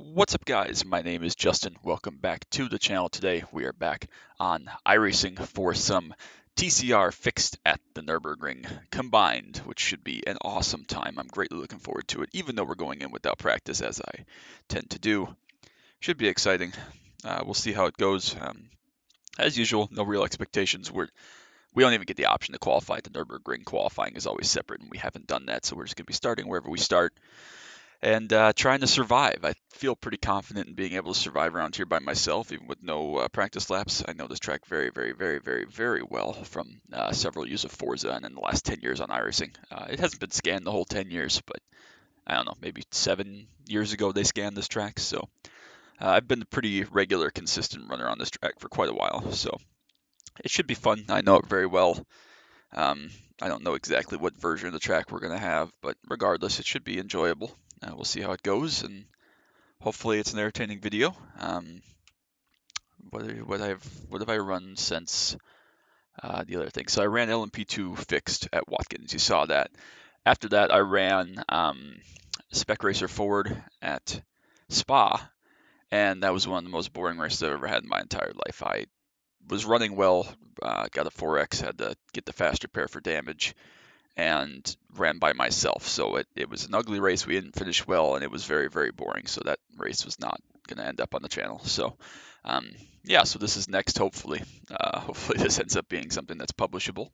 What's up, guys? My name is Justin. Welcome back to the channel. Today we are back on iRacing for some TCR Fixed at the Nürburgring combined, which should be an awesome time. I'm greatly looking forward to it, even though we're going in without practice, as I tend to do. Should be exciting. We'll see how it goes. As usual, no real expectations. We don't even get the option to qualify at the Nürburgring. Qualifying is always separate, and we haven't done that, so we're just going to be starting wherever we start and trying to survive. I feel pretty confident in being able to survive around here by myself, even with no practice laps. I know this track very, very, very, very, very well from several years of Forza and in the last 10 years on iRacing. It hasn't been scanned the whole 10 years, but I don't know, maybe 7 years ago they scanned this track. So I've been a pretty regular, consistent runner on this track for quite a while. So it should be fun. I know it very well. I don't know exactly what version of the track we're going to have, but regardless, it should be enjoyable. We'll see how it goes, and hopefully it's an entertaining video. What have I run since the other thing? So I ran LMP2 fixed at Watkins. You saw that. After that, I ran Spec Racer Forward at Spa, and that was one of the most boring races I've ever had in my entire life. I was running well, got a 4X, had to get the fast repair for damage, and ran by myself. So it was an ugly race. We didn't finish well, and it was very, very boring. So that race was not going to end up on the channel. So yeah, so this is next, hopefully. Hopefully this ends up being something that's publishable.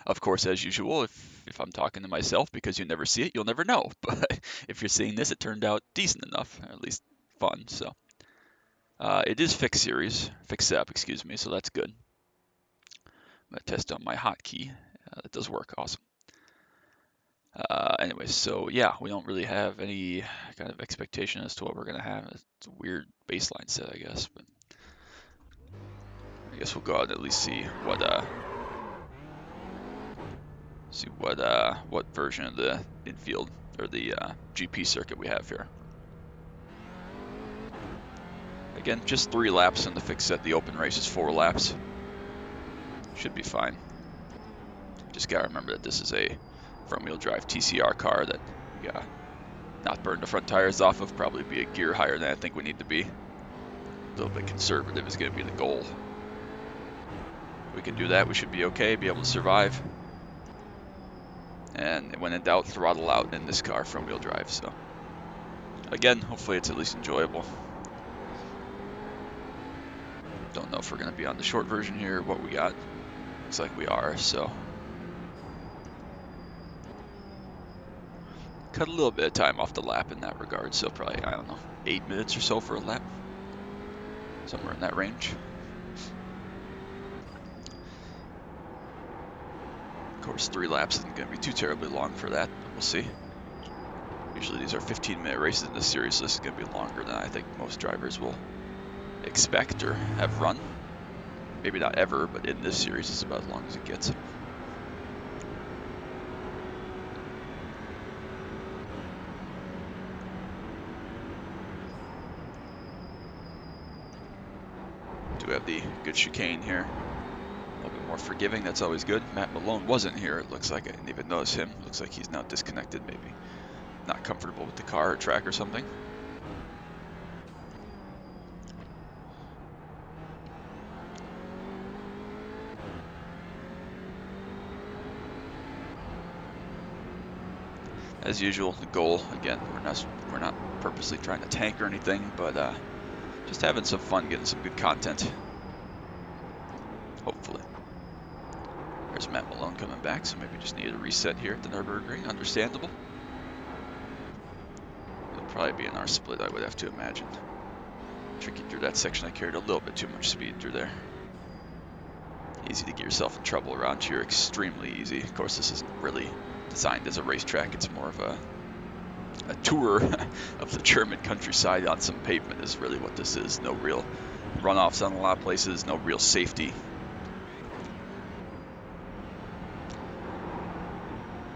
Of course, as usual, if I'm talking to myself, because you never see it, you'll never know. But if you're seeing this, it turned out decent enough, or at least fun. So it is fixed up, excuse me, so that's good. I'm going to test on my hotkey. That does work, awesome. Anyway, so yeah, we don't really have any kind of expectation as to what we're going to have. It's a weird baseline set, I guess, but I guess we'll go out and at least see what version of the infield or the GP circuit we have here. Again, just 3 laps in the fixed set. The open race is 4 laps. Should be fine. Just gotta remember that this is a front-wheel drive TCR car that we gotta not burn the front tires off of, probably be a gear higher than I think we need to be. A little bit conservative is going to be the goal. If we can do that, we should be okay, be able to survive. And when in doubt, throttle out in this car, front-wheel drive. So again, hopefully it's at least enjoyable. Don't know if we're going to be on the short version here, what we got. Looks like we are, so cut a little bit of time off the lap in that regard, so probably, I don't know, 8 minutes or so for a lap. Somewhere in that range. Of course, 3 laps isn't going to be too terribly long for that, but we'll see. Usually these are 15-minute races in this series, so this is going to be longer than I think most drivers will expect or have run. Maybe not ever, but in this series it's about as long as it gets. Do have the good chicane here. A little bit more forgiving, that's always good. Matt Malone wasn't here, it looks like. I didn't even notice him. Looks like he's now disconnected, maybe not comfortable with the car or track or something. As usual, the goal, again, we're not purposely trying to tank or anything, but just having some fun, getting some good content. Hopefully. There's Matt Malone coming back, so maybe just need a reset here at the Nürburgring. Understandable. It'll probably be in our split, I would have to imagine. Tricky through that section. I carried a little bit too much speed through there. Easy to get yourself in trouble around here. Extremely easy. Of course, this isn't really designed as a racetrack. It's more of a tour of the German countryside on some pavement is really what this is. No real runoffs on a lot of places. No real safety.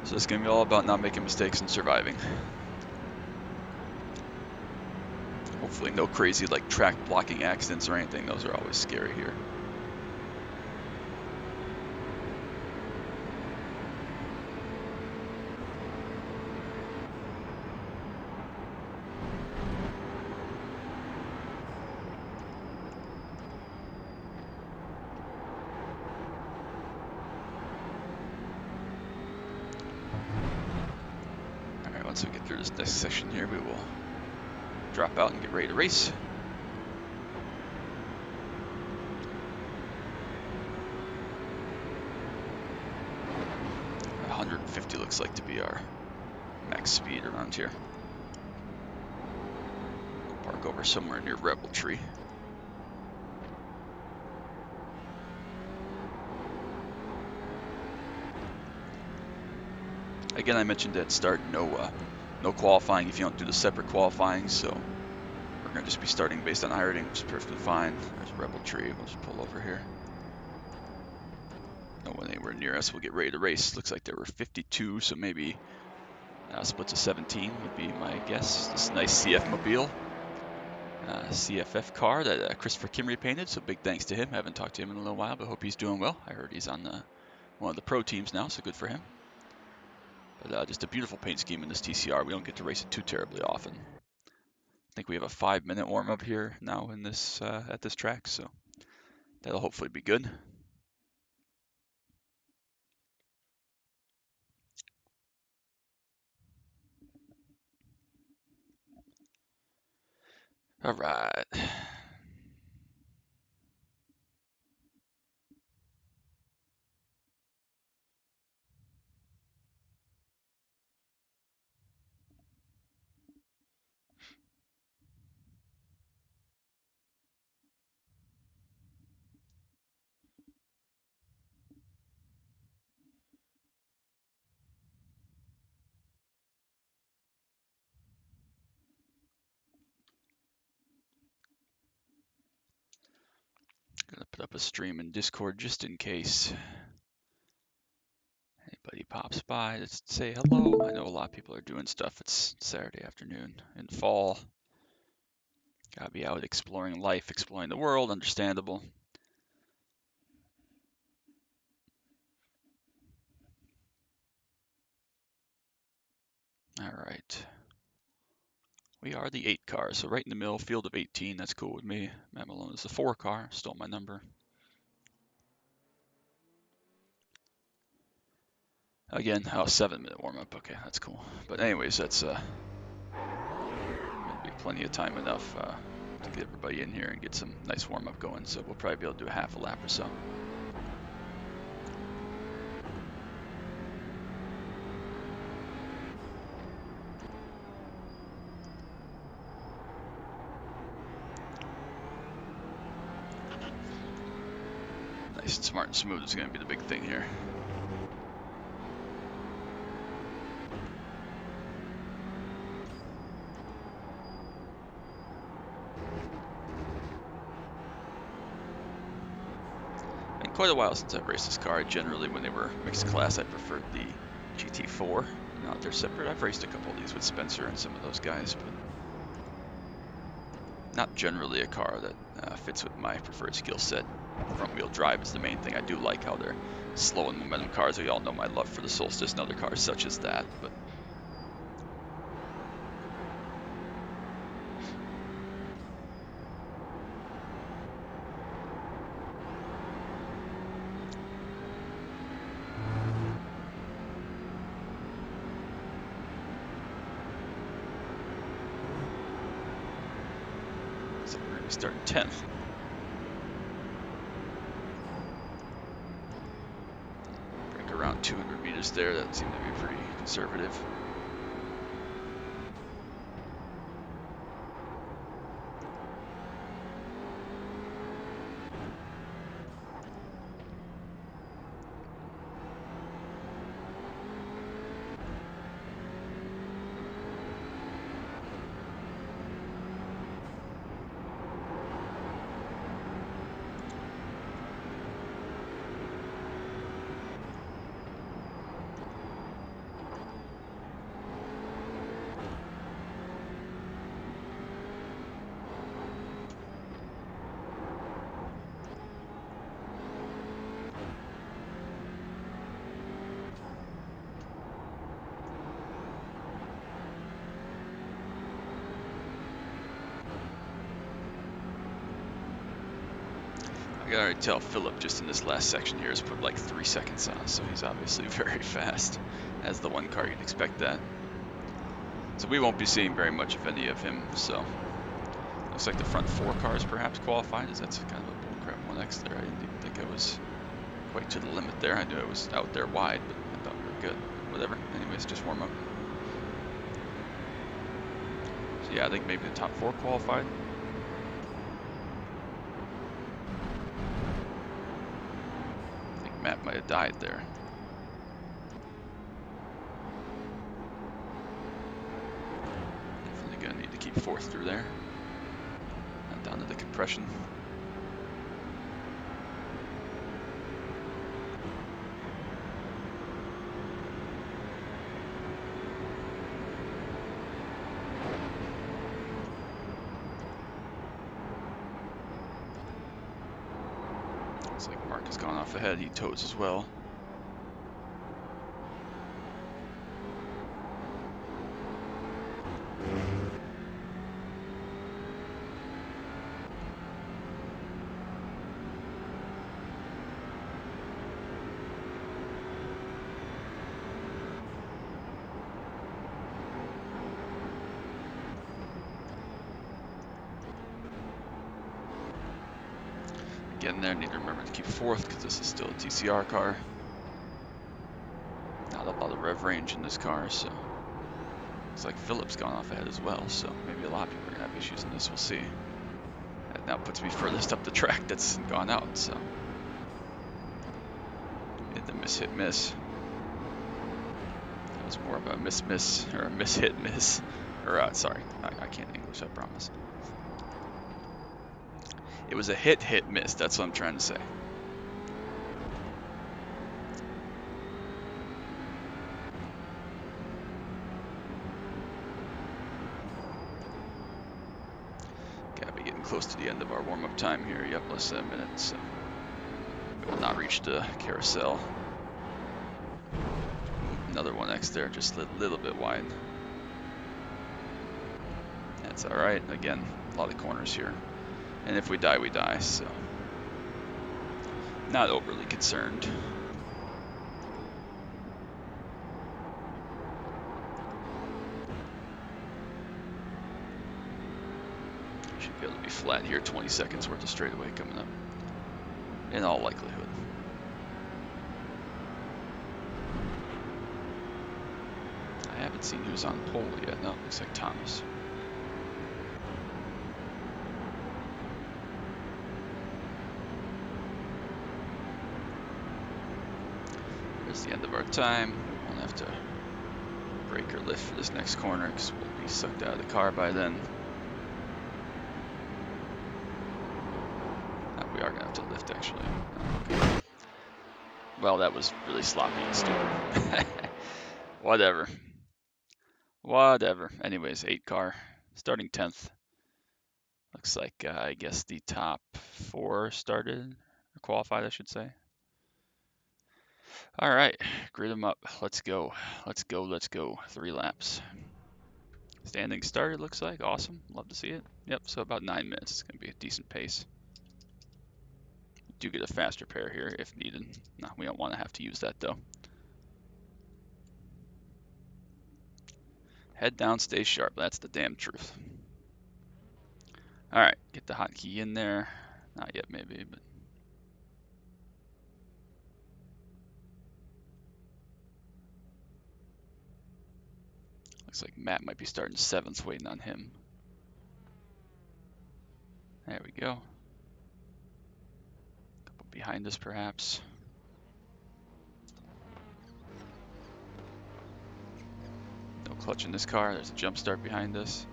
So it's going to be all about not making mistakes and surviving. Hopefully no crazy like track blocking accidents or anything. Those are always scary here. once we get through this next section here, we will drop out and get ready to race. At 150 looks like to be our max speed around here. Park over somewhere near Rebel Tree. Again, I mentioned at start, no qualifying if you don't do the separate qualifying, so we're going to just be starting based on iRacing, which is perfectly fine. There's Rebel Tree. We'll just pull over here. No one anywhere near us. We'll get ready to race. Looks like there were 52, so maybe split to 17 would be my guess. This nice CF Mobile, CFF car that Christopher Kimry painted, so big thanks to him. I haven't talked to him in a little while, but hope he's doing well. I heard he's on one of the pro teams now, so good for him. But just a beautiful paint scheme in this TCR. We don't get to race it too terribly often. I think we have a 5-minute warm-up here now in this at this track, so that'll hopefully be good. All right. Gonna put up a stream in Discord just in case anybody pops by to say hello. I know a lot of people are doing stuff. It's Saturday afternoon in fall. Gotta be out exploring life, exploring the world, understandable. All right. We are the 8 car, so right in the middle, field of 18. That's cool with me. Matt Malone is the 4 car. Stole my number. Again, 7-minute warm-up. Okay, that's cool. But anyways, that's gonna be plenty of time enough to get everybody in here and get some nice warm-up going. So we'll probably be able to do a half a lap or so. Nice and smart and smooth is gonna be the big thing here. Quite a while since I've raced this car. Generally, when they were mixed class, I preferred the GT4. Now that they're separate, I've raced a couple of these with Spencer and some of those guys, but not generally a car that fits with my preferred skill set. Front-wheel drive is the main thing. I do like how they're slow and momentum cars. We all know my love for the Solstice and other cars such as that, but starting 10th. Break around 200 meters there. That seemed to be pretty conservative. I can already tell Philip just in this last section here has put like 3 seconds on, so he's obviously very fast. As the 1 car, you'd expect that. So we won't be seeing very much of any of him. So looks like the front 4 cars perhaps qualified, as that's kind of a bullcrap 1X there. I didn't even think I was quite to the limit there. I knew I was out there wide, but I thought we were good. Whatever. Anyways, just warm up. So yeah, I think maybe the top 4 qualified. I think Matt might have died there. Definitely gonna need to keep 4th through there. And down to the compression. Looks like Mark has gone off ahead. He toes as well. Getting there, need to remember to keep 4th because this is still a TCR car. Not a lot of rev range in this car, so looks like Philip's gone off ahead as well, so maybe a lot of people are gonna have issues in this, we'll see. That now puts me furthest up the track that's gone out, so hit the miss, miss. That was more of a miss, or a miss, miss. Or, sorry, I can't English, I promise. It was a hit, miss, that's what I'm trying to say. Gotta be getting close to the end of our warm-up time here. Yep, less than a minute, so we will not reach the carousel. Another 1X there, just a little bit wide. That's alright. Again, a lot of corners here. And if we die, we die, so not overly concerned. Should be able to be flat here, 20 seconds worth of straightaway coming up, in all likelihood. I haven't seen who's on pole yet. No, it looks like Thomas. There's the end of our time. We won't have to brake or lift for this next corner because we'll be sucked out of the car by then. We are going to have to lift, actually. Okay. Well, that was really sloppy and stupid. Whatever. Whatever. Anyways, 8 car. Starting 10th. Looks like, I guess, the top 4 started, or qualified, I should say. All right, grid them up. Let's go. Let's go. Let's go. 3 laps. Standing started, looks like. Awesome. Love to see it. Yep, so about 9 minutes. It's going to be a decent pace. Do get a faster pair here if needed. No, we don't want to have to use that, though. Head down, stay sharp. That's the damn truth. All right, get the hotkey in there. Not yet, maybe, but. Looks like Matt might be starting 7th, waiting on him. There we go. Couple behind us, perhaps. No clutch in this car. There's a jump start behind us.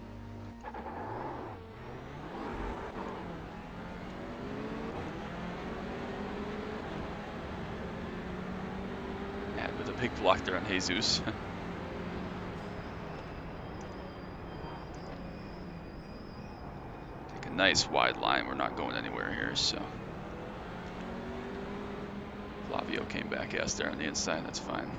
And with a big block there on Jesus. Take a nice wide line. We're not going anywhere here, so. Flavio came back, yes, there on the inside. That's fine.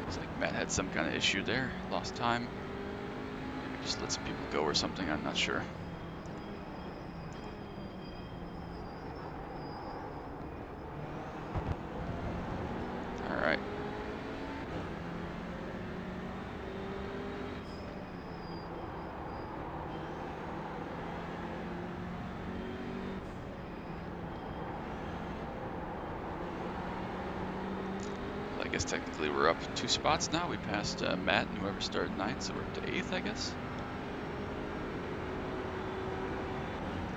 Looks like Matt had some kind of issue there. Lost time. just let some people go or something, I'm not sure. Alright. I guess technically we're up 2 spots now. We passed Matt and whoever started 9th, so we're up to 8th, I guess.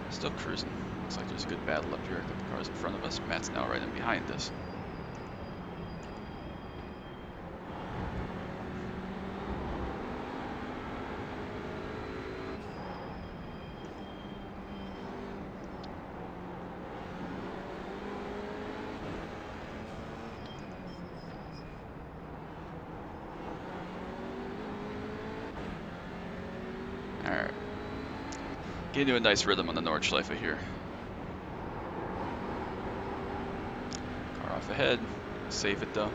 Still cruising. Looks like there's a good battle up here. A couple cars in front of us. Matt's now right in behind us. Alright. Getting to a nice rhythm on the Nordschleife here. Car off ahead. Save it though.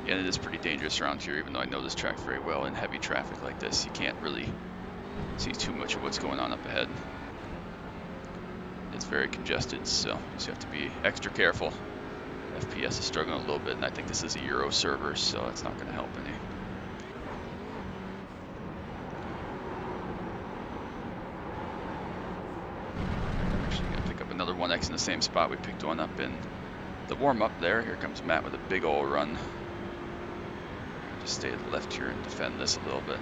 Again, it is pretty dangerous around here, even though I know this track very well. In heavy traffic like this, you can't really see too much of what's going on up ahead. It's very congested, so you just have to be extra careful. FPS is struggling a little bit, and I think this is a Euro server, so it's not going to help any. Actually, going to pick up another 1X in the same spot we picked one up in the warm-up there. Here comes Matt with a big ol' run. Just stay to the left here and defend this a little bit.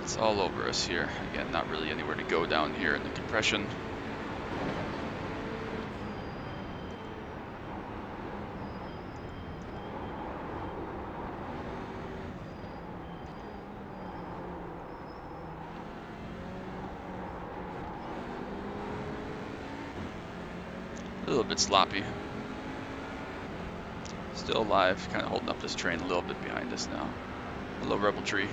It's all over us here. Again, not really anywhere to go down here in the compression. A little bit sloppy. Still alive, kind of holding up this train a little bit behind us now. Hello, Rebel Tree.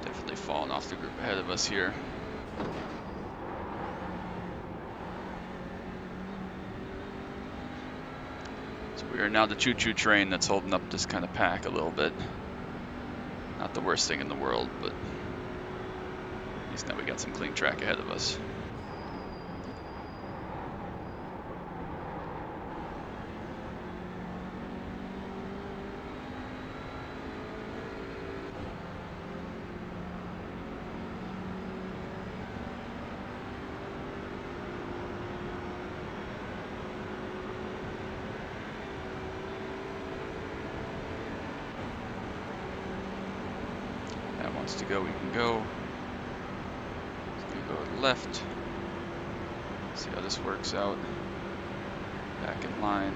Definitely falling off the group ahead of us here. So we are now the choo-choo train that's holding up this kind of pack a little bit. Not the worst thing in the world, but at least now we got some clean track ahead of us. Wants to go, we can go. It's gonna go to the left. See how this works out. Back in line.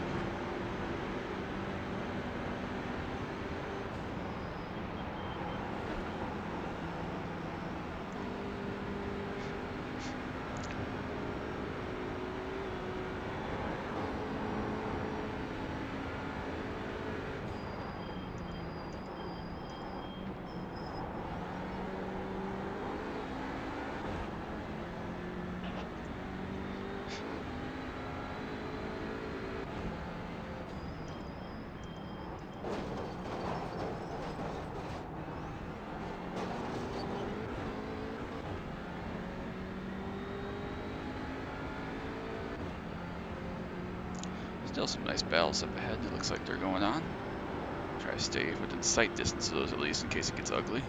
Still some nice battles up ahead. It looks like they're going on. Try to stay within sight distance of those at least in case it gets ugly.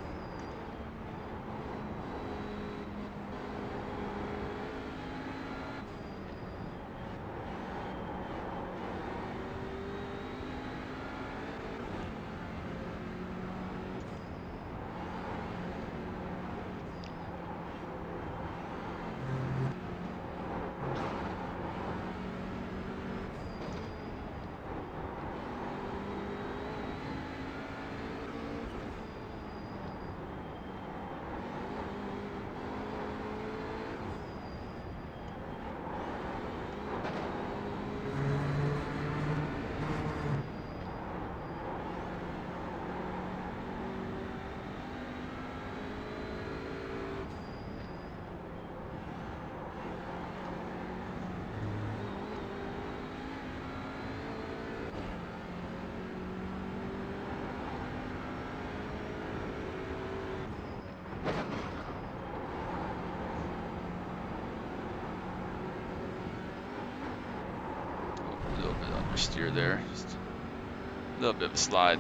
A little bit understeer there. Just a little bit of a slide.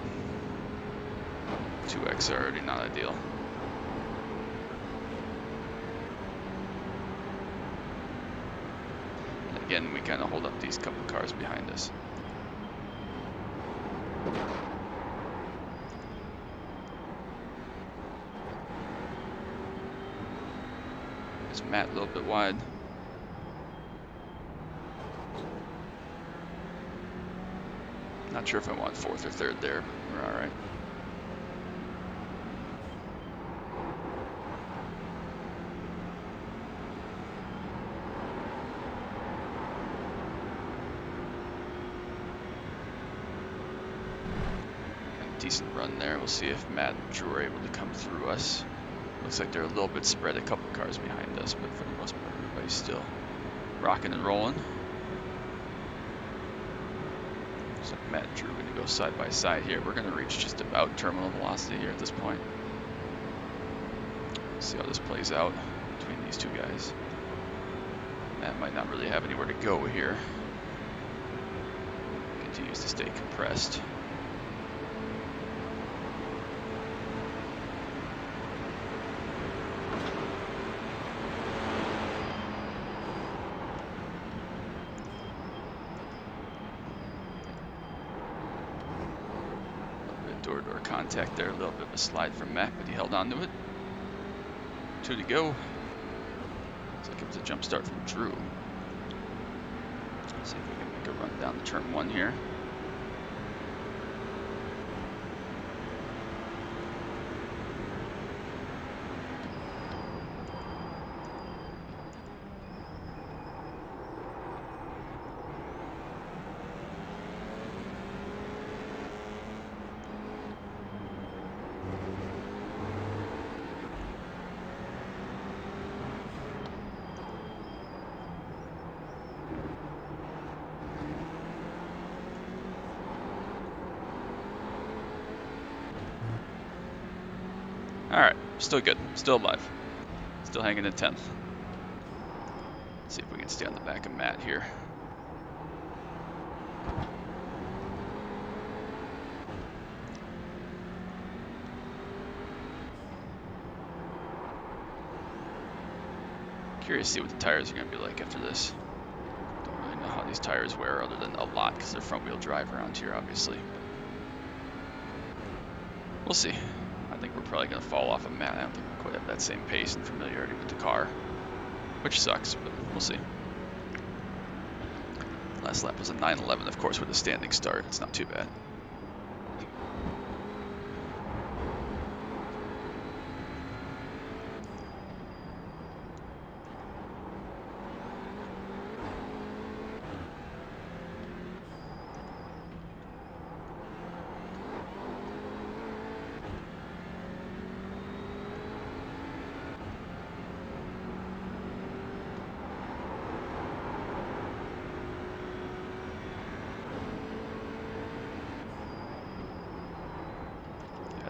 2x already not ideal. And again, we kind of hold up these couple cars behind us. Is Matt a little bit wide? Not sure if I want 4th or 3rd there, but we're all right. Decent run there. We'll see if Matt and Drew are able to come through us. Looks like they're a little bit spread, a couple cars behind us, but for the most part, everybody's still rocking and rolling. So Matt and Drew are going to go side by side here. We're going to reach just about terminal velocity here at this point. See how this plays out between these two guys. Matt might not really have anywhere to go here. Continues to stay compressed. Door-to-door contact there, a little bit of a slide from Matt, but he held on to it. 2 to go. Looks like it was a jump start from Drew. Let's see if we can make a run down to turn 1 here. Alright, still good, still alive, still hanging in 10th. Let's see if we can stay on the back of Matt here. Curious to see what the tires are going to be like after this. Don't really know how these tires wear other than a lot because they're front wheel drive around here obviously. We'll see. I think we're probably going to fall off of Matt. I don't think we quite have that same pace and familiarity with the car, which sucks, but we'll see. Last lap was a 9:11, of course, with a standing start. It's not too bad.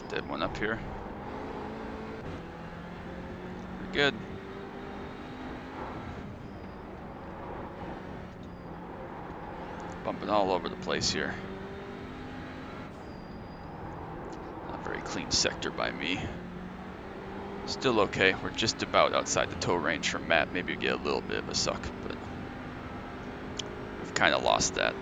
Dead one up here. We're good. Bumping all over the place here. Not a very clean sector by me. Still okay. We're just about outside the tow range from Matt. Maybe we get a little bit of a suck, but we've kind of lost that.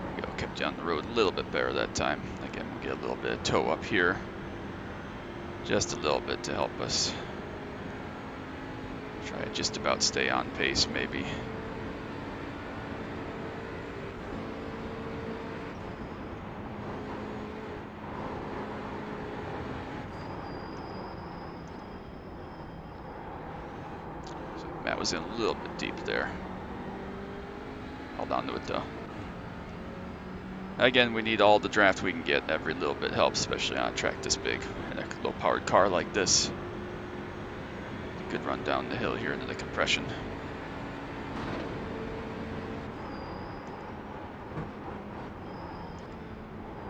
There we go. Kept down the road a little bit better that time. Again, we'll get a little bit of tow up here. Just a little bit to help us. Try to just about stay on pace, maybe. So Matt was in a little bit deep there. Held on to it though. Again, we need all the draft we can get. Every little bit helps, especially on a track this big. In a low-powered car like this. Good run down the hill here into the compression.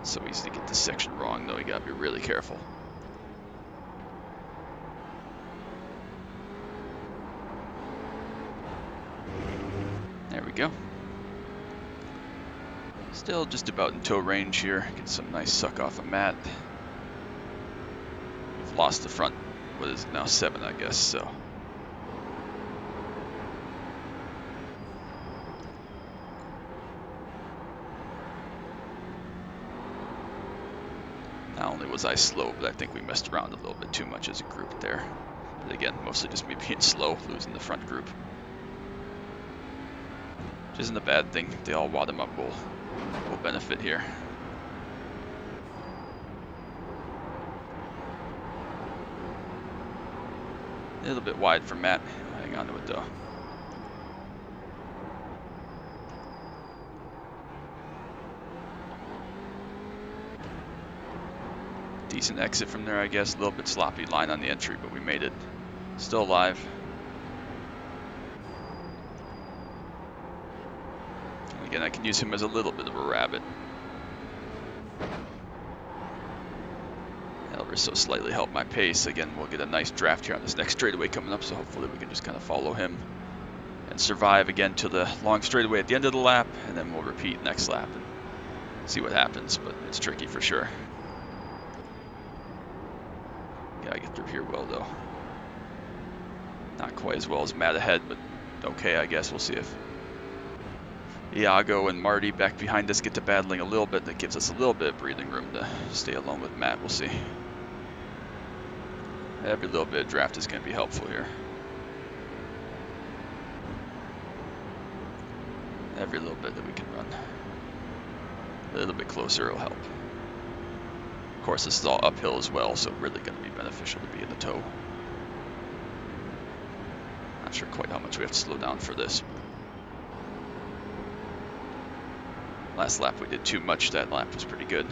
So easy to get this section wrong, though. You gotta be really careful. There we go. Still just about in tow range here. Get some nice suck off of Matt. We've lost the front. What is it now? 7, I guess. So. Not only was I slow, but I think we messed around a little bit too much as a group there. But again, mostly just me being slow, losing the front group. Which isn't a bad thing. They all wad them up. We'll benefit here. A little bit wide for Matt. Hang on to it though. Decent exit from there, I guess. A little bit sloppy line on the entry, but we made it. Still alive. And again, I can use him as a little bit of a rabbit. Ever so slightly help my pace. Again, we'll get a nice draft here on this next straightaway coming up, so hopefully we can just kind of follow him and survive again to the long straightaway at the end of the lap, and then we'll repeat next lap and see what happens, but it's tricky for sure. Gotta get through here well, though. Not quite as well as Matt ahead, but okay, I guess. We'll see if Iago and Marty back behind us get to battling a little bit. That gives us a little bit of breathing room to stay alone with Matt. We'll see. Every little bit of draft is going to be helpful here. Every little bit that we can run. A little bit closer will help. Of course, this is all uphill as well, so really going to be beneficial to be in the tow. Not sure quite how much we have to slow down for this. Last lap we did too much. That lap was pretty good.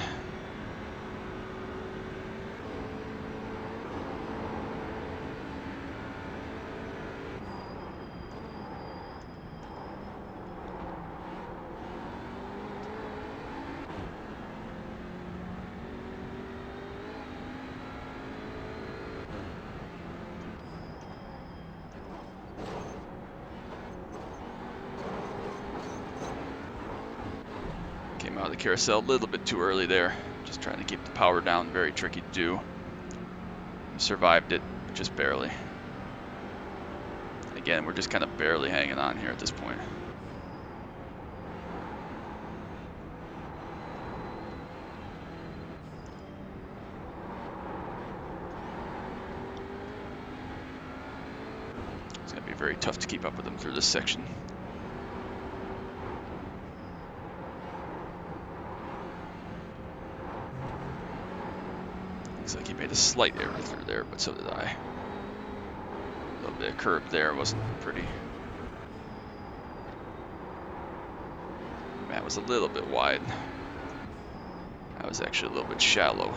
Came out of the carousel a little bit too early there. Just trying to keep the power down. Very tricky to do. Survived it, just barely. Again, we're just kind of barely hanging on here at this point. It's going to be very tough to keep up with them through this section. Looks like he made a slight error through there, but so did I. A little bit of curb there, wasn't pretty. Matt was a little bit wide. I was actually a little bit shallow.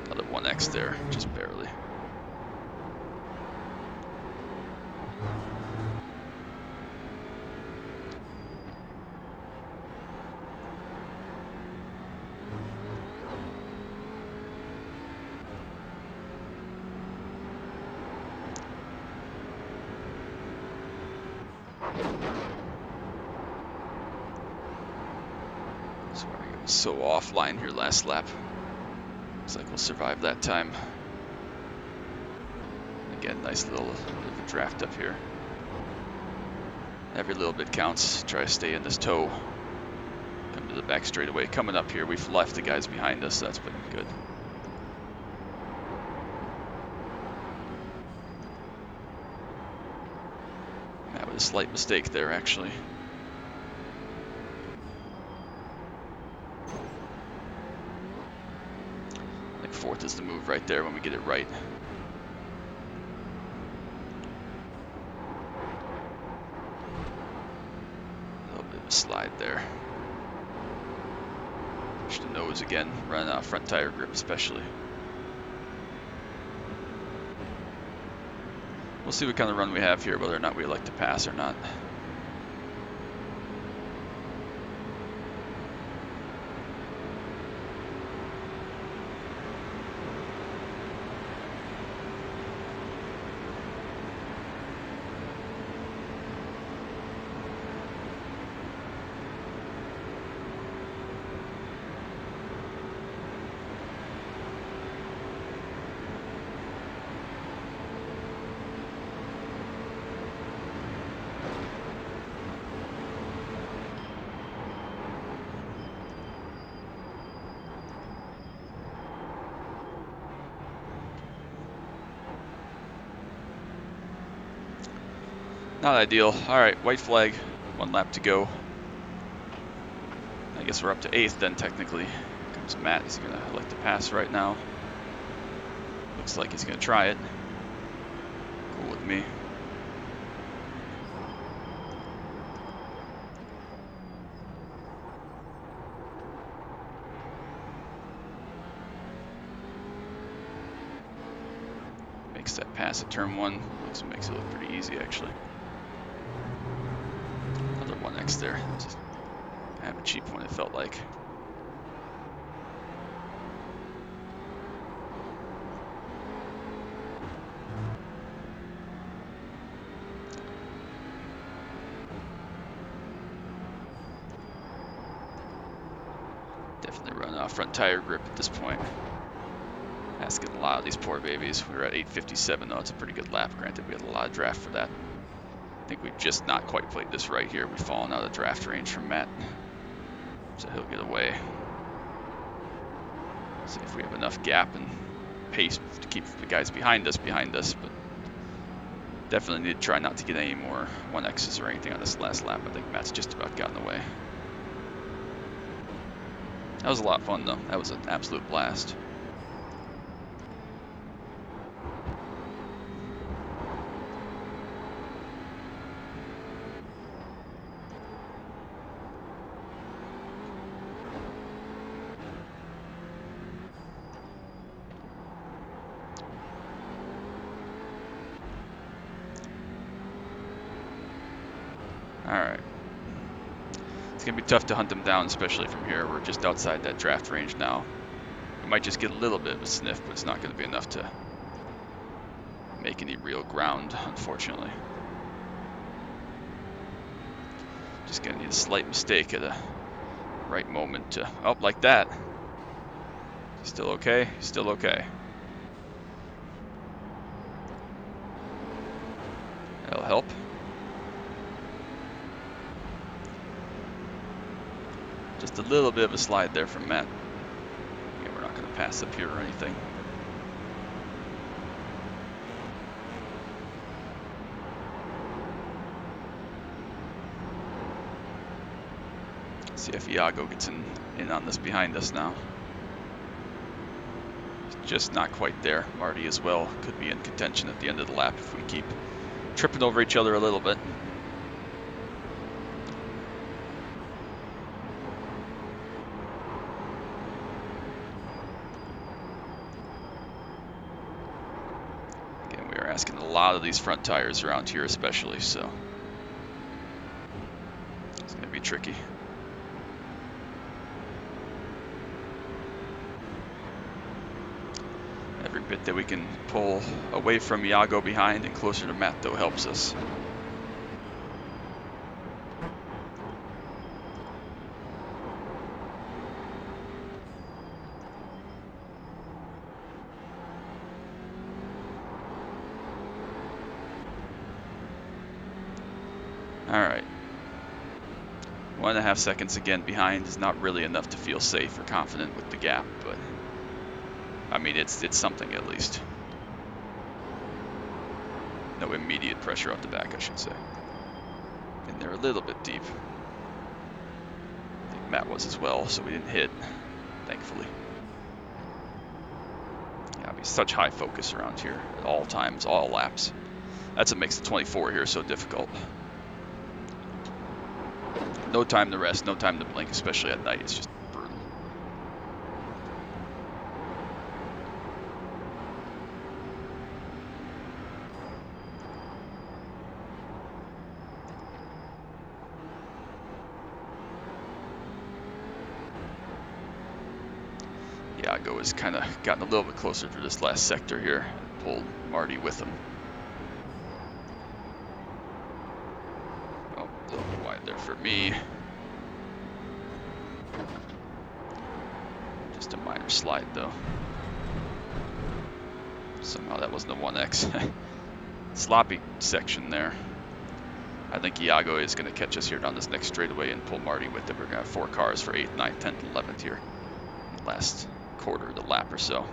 Another 1x there, just barely. Sorry, I was so offline here last lap. Looks like we'll survive that time. Again, nice little bit of a draft up here. Every little bit counts. Try to stay in this tow. Come to the back straightaway. Coming up here, we've left the guys behind us. That's been good. That was a slight mistake there, actually. I think fourth is the move right there when we get it right. A little bit of a slide there. Push the nose again, run out front tire grip especially. We'll see what kind of run we have here, whether or not we like to pass or not. Not ideal. Alright, white flag. 1 lap to go. I guess we're up to 8th then, technically. Here comes Matt. He's going to like to pass right now. Looks like he's going to try it. Cool with me. Makes that pass at turn 1. Makes it look pretty easy, actually. 1x there. Just kind of a cheap one, it felt like. Definitely run off front tire grip at this point. Asking a lot of these poor babies. We were at 8:57 though. It's a pretty good lap. Granted, we had a lot of draft for that. I think we've just not quite played this right here. We've fallen out of draft range from Matt. So he'll get away. See if we have enough gap and pace to keep the guys behind us, but definitely need to try not to get any more 1Xs or anything on this last lap. I think Matt's just about gotten away. That was a lot of fun though. That was an absolute blast. Alright. It's going to be tough to hunt them down, especially from here. We're just outside that draft range now. We might just get a little bit of a sniff, but it's not going to be enough to make any real ground, unfortunately. Just going to need a slight mistake at a right moment to... Oh, like that. Still okay? Still okay. That'll help. Just a little bit of a slide there from Matt. Yeah, we're not going to pass up here or anything. See if Iago gets in on this behind us now. Just not quite there. Marty as well could be in contention at the end of the lap if we keep tripping over each other a little bit. Asking a lot of these front tires around here especially, so it's going to be tricky. Every bit that we can pull away from Iago behind and closer to Matt though helps us. Alright. 1.5 seconds again behind is not really enough to feel safe or confident with the gap, but I mean, it's something at least. No immediate pressure off the back, I should say. And they're a little bit deep. I think Matt was as well, so we didn't hit, thankfully. Yeah, be such high focus around here at all times, all laps. That's what makes the 24 here so difficult. No time to rest, no time to blink, especially at night. It's just brutal. Iago has kind of gotten a little bit closer to this last sector here and pulled Marty with him. Oh, a little bit wide there for me. Just a minor slide though. Somehow that wasn't a 1X. Sloppy section there. I think Iago is going to catch us here down this next straightaway and pull Marty with it. We're going to have 4 cars for 8th, 9th, 10th, 11th here. Last quarter of the lap or so.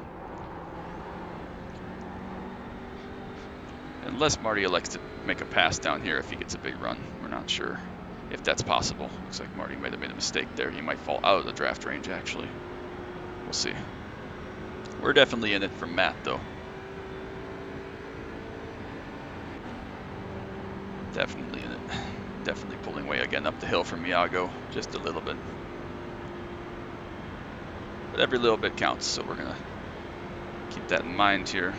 Unless Marty elects to make a pass down here if he gets a big run. We're not sure if that's possible. Looks like Marty might have made a mistake there. He might fall out of the draft range actually. We'll see. We're definitely in it for Matt though. Definitely in it. Definitely pulling way again up the hill from Iago, just a little bit. But every little bit counts, so we're gonna keep that in mind here.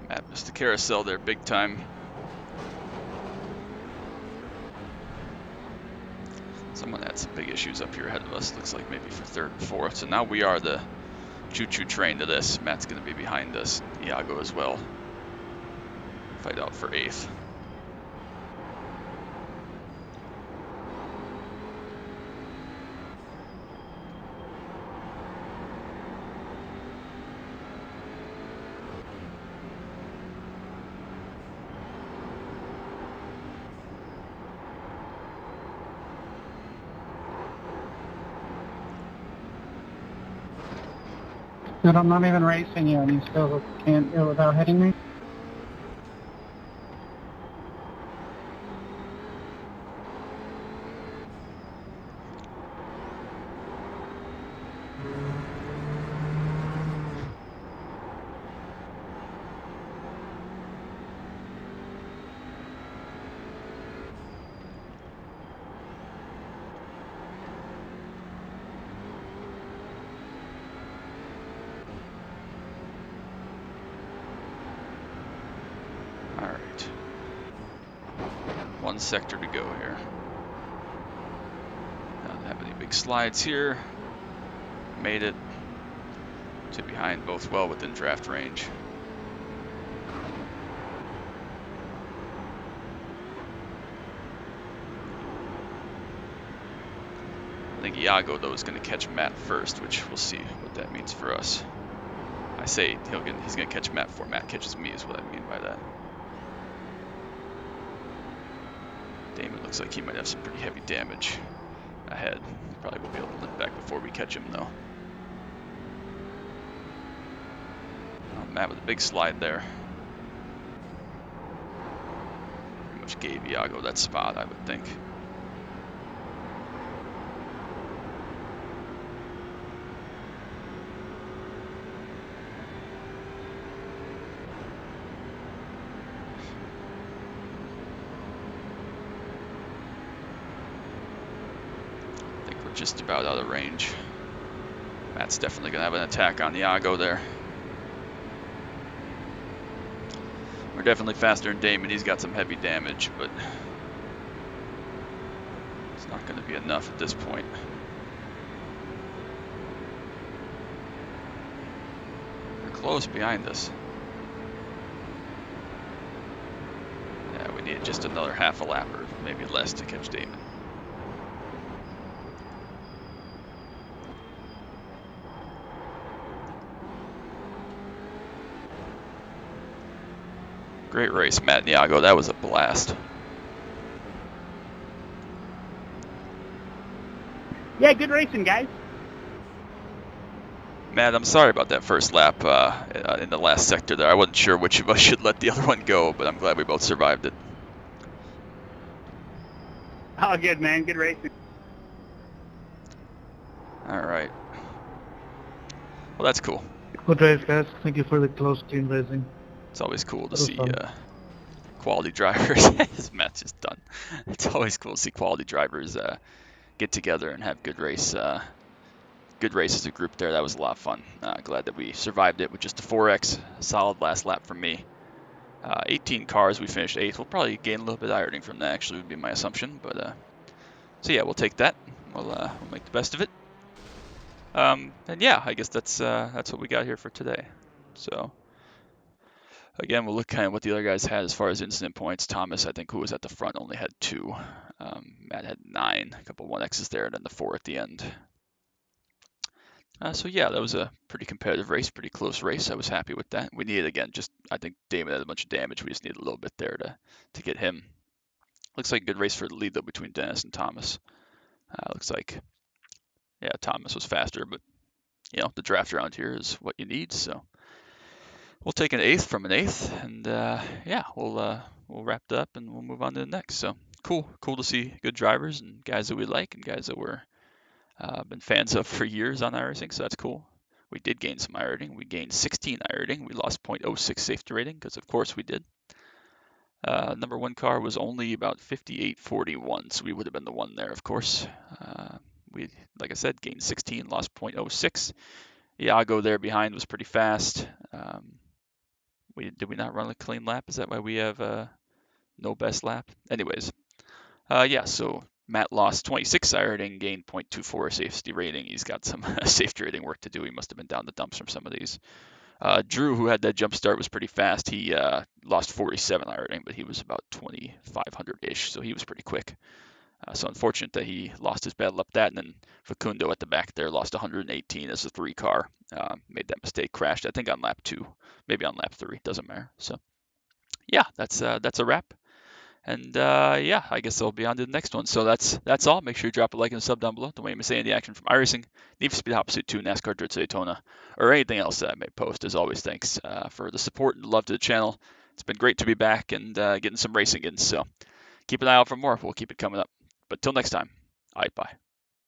Matt missed the carousel there big time. Someone had some big issues up here ahead of us. Looks like maybe for 3rd and 4th. So now we are the choo-choo train to this. Matt's going to be behind us. Iago as well. Fight out for 8th. Dude, I'm not even racing you, and you still can't do it without hitting me? One sector to go here. Don't have any big slides here. Made it. 2 behind, both well within draft range. I think Iago though is going to catch Matt first, which we'll see what that means for us. I say he's going to catch Matt before Matt catches me is what I mean by that. Damon looks like he might have some pretty heavy damage ahead. Probably won't be able to limp back before we catch him though. Oh, Matt with a big slide there. Pretty much gave Iago that spot, I would think. Just about out of range. Matt's definitely going to have an attack on Iago there. We're definitely faster than Damon. He's got some heavy damage, but it's not going to be enough at this point. They're close behind us. Yeah, we need just another half a lap or maybe less to catch Damon. Great race, Matt and Iago. That was a blast. Yeah, good racing, guys. Matt, I'm sorry about that first lap in the last sector there. I wasn't sure which of us should let the other one go, but I'm glad we both survived it. Oh, good, man. Good racing. All right. Well, that's cool. Good race, guys. Thank you for the close, clean racing. It's always cool to That was see fun. quality drivers. This match is done. It's always cool to see quality drivers get together and have good race as a group there. That was a lot of fun. Glad that we survived it with just a 4X. Solid last lap for me. 18 cars, we finished 8th. We'll probably gain a little bit of ironing from that, actually, would be my assumption. But so yeah, we'll take that. We'll make the best of it. And yeah, I guess that's what we got here for today. So again, we'll look kind of what the other guys had as far as incident points. Thomas, I think, who was at the front, only had 2. Matt had 9, a couple 1Xs there, and then the 4 at the end. So yeah, that was a pretty competitive race, pretty close race. I was happy with that. We needed, again, I think Damon had a bunch of damage. We just needed a little bit there to get him. Looks like a good race for the lead, though, between Dennis and Thomas. Looks like, yeah, Thomas was faster, but, you know, the draft around here is what you need. So we'll take an 8th from an 8th, and yeah, we'll wrap it up and we'll move on to the next. So cool to see good drivers and guys that we like and guys that we're been fans of for years on iRacing, so that's cool. We did gain some iRating. We gained 16 iRating. We lost 0.06 safety rating because, of course, we did. Number 1 car was only about 58.41, so we would have been the one there, of course. We, like I said, gained 16, lost 0.06. Iago there behind was pretty fast. Did we not run a clean lap? Is that why we have no best lap? Anyways, yeah, so Matt lost 26 iRating, gained 0.24 safety rating. He's got some safety rating work to do. He must have been down the dumps from some of these. Drew, who had that jump start, was pretty fast. He lost 47 iRating, but he was about 2,500-ish, so he was pretty quick. So unfortunate that he lost his battle up that, and then Facundo at the back there lost 118 as a 3 car. Made that mistake, crashed, I think on lap 2, maybe on lap 3, doesn't matter. So yeah, that's a wrap. And yeah, I guess I'll be on to the next one. So that's all. Make sure you drop a like and a sub down below. Don't want to miss any of the action from iRacing, Need for Speed Hot Pursuit 2, NASCAR Dirt to Daytona, or anything else that I may post. As always, thanks for the support and love to the channel. It's been great to be back and getting some racing in. So keep an eye out for more. We'll keep it coming up. But till next time, all right, bye.